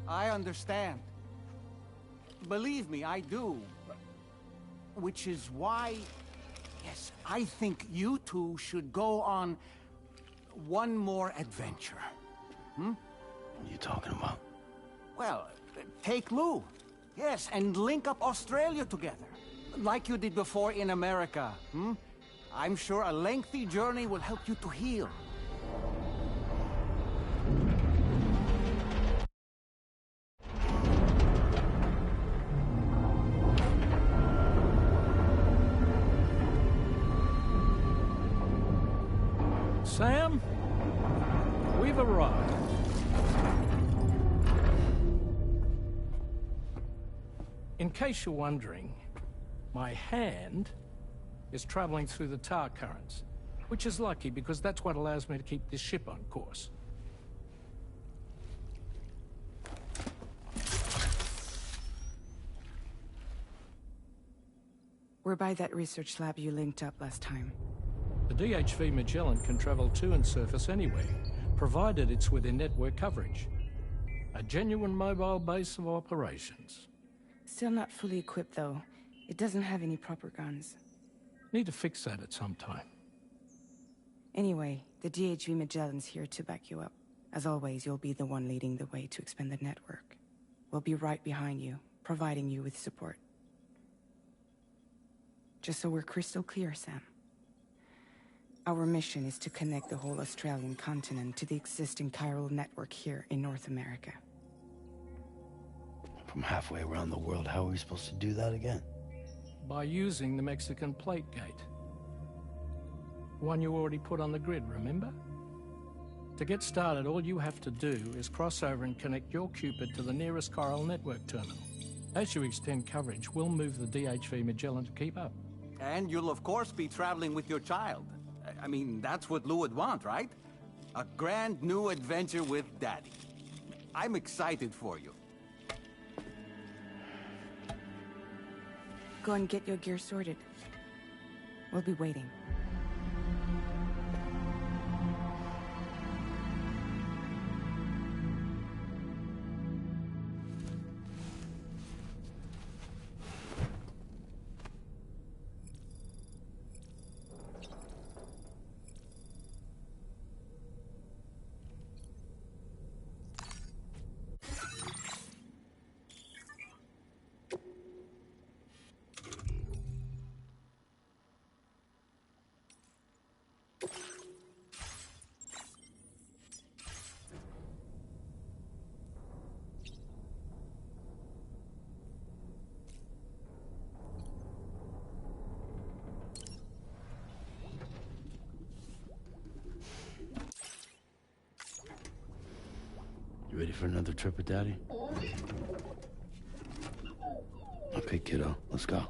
I understand. Believe me, I do. Which is why, yes, I think you two should go on, one more adventure. What are you talking about? Well, take Lou. Yes, and link up Australia together. Like you did before in America. I'm sure a lengthy journey will help you to heal. Sam, we've arrived. In case you're wondering, my hand is traveling through the tower currents, which is lucky because that's what allows me to keep this ship on course. We're by that research lab you linked up last time. The DHV Magellan can travel to and surface anywhere, provided it's within network coverage. A genuine mobile base of operations. Still not fully equipped, though. It doesn't have any proper guns. Need to fix that at some time. Anyway, the DHV Magellan's here to back you up. As always, you'll be the one leading the way to expand the network. We'll be right behind you, providing you with support. Just so we're crystal clear, Sam. Our mission is to connect the whole Australian continent to the existing chiral network here in North America. From halfway around the world, how are we supposed to do that again? By using the Mexican plate gate. One you already put on the grid, remember? To get started, all you have to do is cross over and connect your Cupid to the nearest chiral network terminal. As you extend coverage, we'll move the DHV Magellan to keep up. And you'll of course be traveling with your child. I mean, that's what Lou would want, right? A grand new adventure with Daddy. I'm excited for you. Go and get your gear sorted. We'll be waiting. You ready for another trip with Daddy? Okay, kiddo, let's go.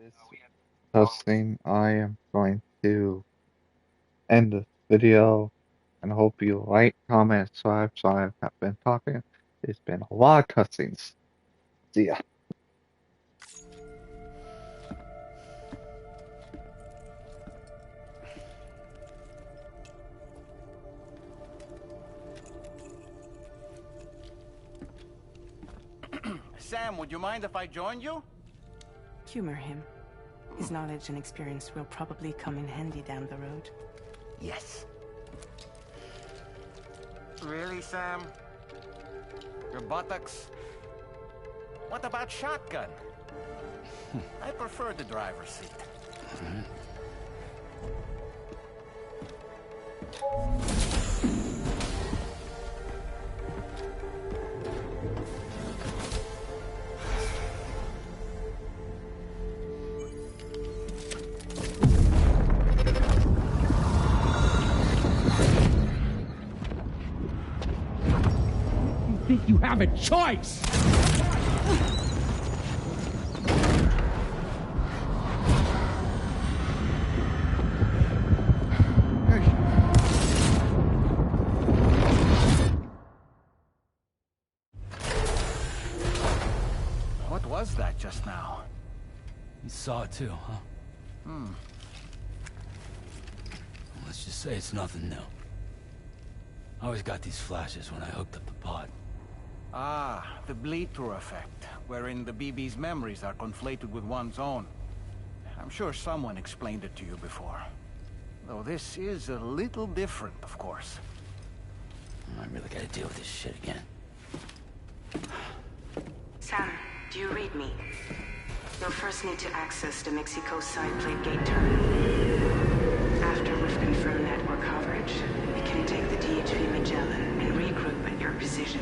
this testing, I am going to end this video and hope you like, comment, subscribe. So I have been talking. It's been a lot of cutscenes. See ya. Sam, would you mind if I joined you? Humor him. His knowledge and experience will probably come in handy down the road. Yes. Really, Sam? Your buttocks? What about shotgun? I prefer the driver's seat. Think you have a choice? What was that just now? You saw it too, huh? Let's just say it's nothing new. I always got these flashes when I hooked up the pod. Ah, the bleed-through effect, wherein the BB's memories are conflated with one's own. I'm sure someone explained it to you before. Though this is a little different, of course. I really gotta deal with this shit again. Sam, do you read me? You'll first need to access the Mexico side plate gate terminal. After we've confirmed network coverage, we can take the DHV Magellan and regroup at your position.